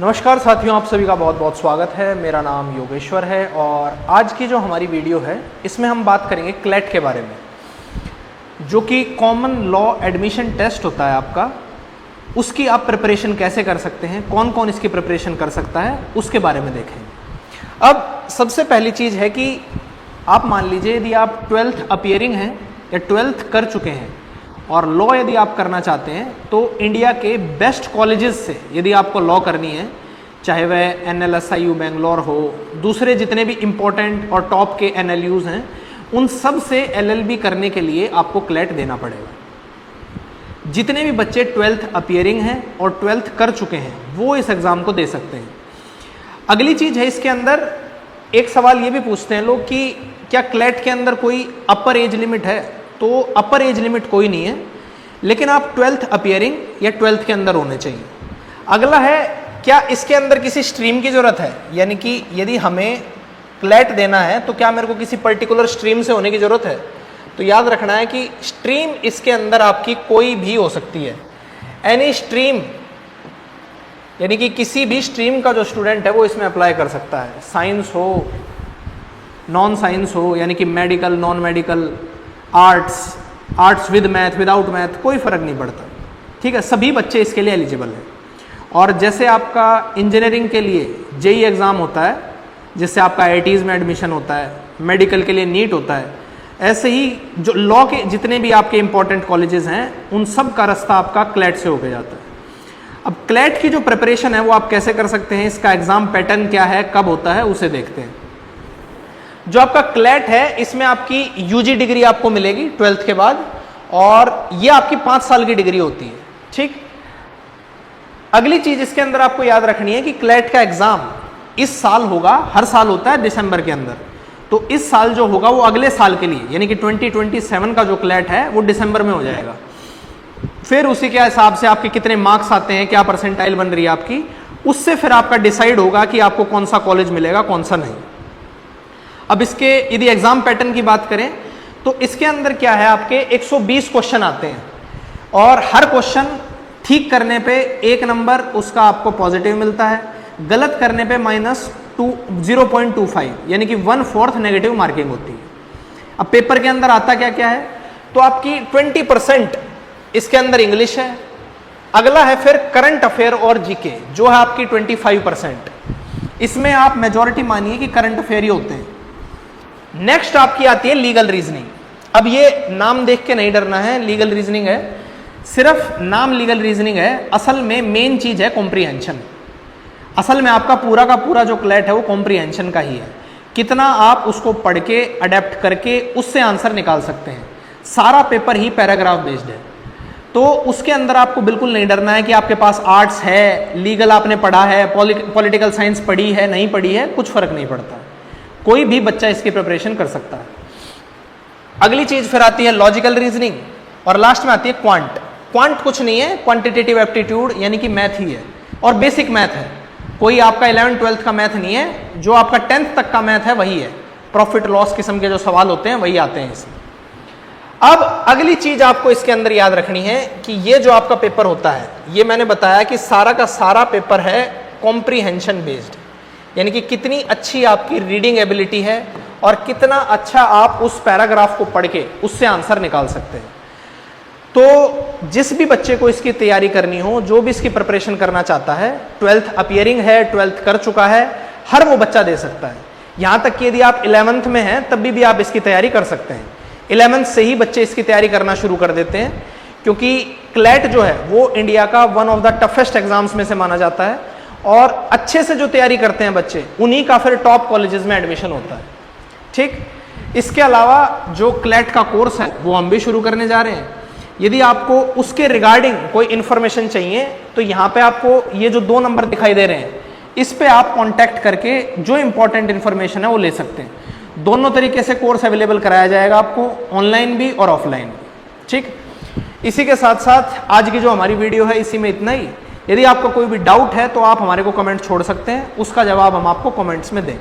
नमस्कार साथियों, आप सभी का बहुत बहुत स्वागत है। मेरा नाम योगेश्वर है और आज की जो हमारी वीडियो है इसमें हम बात करेंगे क्लैट के बारे में, जो कि कॉमन लॉ एडमिशन टेस्ट होता है आपका। उसकी आप प्रिपरेशन कैसे कर सकते हैं, कौन कौन इसकी प्रिपरेशन कर सकता है, उसके बारे में देखेंगे। अब सबसे पहली चीज़ है कि आप मान लीजिए यदि आप 12th अपीयरिंग हैं या 12th कर चुके हैं और लॉ यदि आप करना चाहते हैं तो इंडिया के बेस्ट कॉलेजेस से यदि आपको लॉ करनी है, चाहे वह NLSIU बेंगलोर हो, दूसरे जितने भी इम्पोर्टेंट और टॉप के NLUs हैं, उन सब से LLB करने के लिए आपको क्लैट देना पड़ेगा। जितने भी बच्चे 12th अपीयरिंग हैं और 12th कर चुके हैं वो इस एग्ज़ाम को दे सकते हैं। अगली चीज़ है, इसके अंदर एक सवाल ये भी पूछते हैं लोग कि क्या क्लैट के अंदर कोई अपर एज लिमिट है? तो अपर एज लिमिट कोई नहीं है, लेकिन आप 12th अपीयरिंग या 12th के अंदर होने चाहिए। अगला है, क्या इसके अंदर किसी स्ट्रीम की ज़रूरत है? यानी कि यदि हमें क्लैट देना है तो क्या मेरे को किसी पर्टिकुलर स्ट्रीम से होने की ज़रूरत है? तो याद रखना है कि स्ट्रीम इसके अंदर आपकी कोई भी हो सकती है। एनी स्ट्रीम, यानी कि किसी भी स्ट्रीम का जो स्टूडेंट है वो इसमें अप्लाई कर सकता है। साइंस हो, नॉन साइंस हो, यानी कि medical, non medical, arts with math, without math, कोई फ़र्क नहीं पड़ता। ठीक है, सभी बच्चे इसके लिए एलिजिबल हैं। और जैसे आपका इंजीनियरिंग के लिए JEE एग्ज़ाम होता है, जिससे आपका IITs में एडमिशन होता है, मेडिकल के लिए नीट होता है, ऐसे ही जो लॉ के जितने भी आपके इंपॉर्टेंट कॉलेजेस हैं उन सब का रास्ता आपका क्लैट से होकर जाता है। अब क्लैट की जो प्रिपरेशन है वो आप कैसे कर सकते हैं, इसका एग्ज़ाम पैटर्न क्या है, कब होता है, उसे देखते हैं। जो आपका क्लैट है इसमें आपकी UG डिग्री आपको मिलेगी 12th के बाद, और ये आपकी 5 साल की डिग्री होती है। ठीक, अगली चीज इसके अंदर आपको याद रखनी है कि क्लैट का एग्जाम इस साल होगा, हर साल होता है दिसंबर के अंदर। तो इस साल जो होगा वो अगले साल के लिए, यानी कि 2027 का जो क्लैट है वो दिसंबर में हो जाएगा। फिर उसी के हिसाब से आपके कितने मार्क्स आते हैं, क्या परसेंटाइल बन रही है आपकी, उससे फिर आपका डिसाइड होगा कि आपको कौन सा कॉलेज मिलेगा, कौन सा नहीं। अब इसके यदि एग्जाम पैटर्न की बात करें तो इसके अंदर क्या है, आपके 120 क्वेश्चन आते हैं और हर क्वेश्चन ठीक करने पे 1 नंबर उसका आपको पॉजिटिव मिलता है, गलत करने पे -0.25, यानी कि 1/4 नेगेटिव मार्किंग होती है। अब पेपर के अंदर आता क्या क्या है, तो आपकी 20% इसके अंदर इंग्लिश है। अगला है फिर करंट अफेयर और GK, जो है आपकी 25%। इसमें आप मेजॉरिटी मानिए कि करंट अफेयर ही होते हैं। नेक्स्ट आपकी आती है लीगल रीजनिंग। अब ये नाम देख के नहीं डरना है, लीगल रीजनिंग है, सिर्फ नाम लीगल रीजनिंग है, असल में मेन चीज है कॉम्प्रिहेंशन। असल में आपका पूरा का पूरा जो क्लैट है वो कॉम्प्रिहेंशन का ही है। कितना आप उसको पढ़ के अडेप्ट करके उससे आंसर निकाल सकते हैं। सारा पेपर ही पैराग्राफ बेस्ड है, तो उसके अंदर आपको बिल्कुल नहीं डरना है कि आपके पास आर्ट्स है, लीगल आपने पढ़ा है, पॉलिटिकल साइंस पढ़ी है, नहीं पढ़ी है, कुछ फर्क नहीं पड़ता। कोई भी बच्चा इसकी प्रिपरेशन कर सकता है। अगली चीज फिर आती है लॉजिकल रीजनिंग और लास्ट में आती है क्वांट। क्वांट कुछ नहीं है, क्वांटिटेटिव एप्टीट्यूड, यानी कि मैथ ही है और बेसिक मैथ है। कोई आपका 11th 12th का मैथ नहीं है, जो आपका 10th तक का मैथ है वही है। प्रॉफिट लॉस किस्म के जो सवाल होते हैं वही आते हैं इसमें। अब अगली चीज आपको इसके अंदर याद रखनी है कि ये जो आपका पेपर होता है, ये मैंने बताया कि सारा का सारा पेपर है कॉम्प्रिहेंशन बेस्ड, यानी कि कितनी अच्छी आपकी रीडिंग एबिलिटी है और कितना अच्छा आप उस पैराग्राफ को पढ़ के उससे आंसर निकाल सकते हैं। तो जिस भी बच्चे को इसकी तैयारी करनी हो, जो भी इसकी प्रिपरेशन करना चाहता है, 12th अपीयरिंग है, 12th कर चुका है, हर वो बच्चा दे सकता है। यहाँ तक कि यदि आप 11th में हैं तब भी आप इसकी तैयारी कर सकते हैं। 11th से ही बच्चे इसकी तैयारी करना शुरू कर देते हैं, क्योंकि क्लैट जो है वो इंडिया का one of the toughest exams में से माना जाता है और अच्छे से जो तैयारी करते हैं बच्चे, उन्हीं का फिर टॉप कॉलेजेस में एडमिशन होता है। ठीक, इसके अलावा जो क्लैट का कोर्स है वो हम भी शुरू करने जा रहे हैं। यदि आपको उसके रिगार्डिंग कोई इन्फॉर्मेशन चाहिए तो यहाँ पे आपको ये जो 2 नंबर दिखाई दे रहे हैं, इस पे आप कांटेक्ट करके जो इंपॉर्टेंट इन्फॉर्मेशन है वो ले सकते हैं। दोनों तरीके से कोर्स अवेलेबल कराया जाएगा आपको, ऑनलाइन भी और ऑफलाइन भी। ठीक, इसी के साथ साथ आज की जो हमारी वीडियो है इसी में इतना ही। यदि आपका कोई भी डाउट है तो आप हमारे को कमेंट छोड़ सकते हैं, उसका जवाब हम आपको कमेंट्स में देंगे।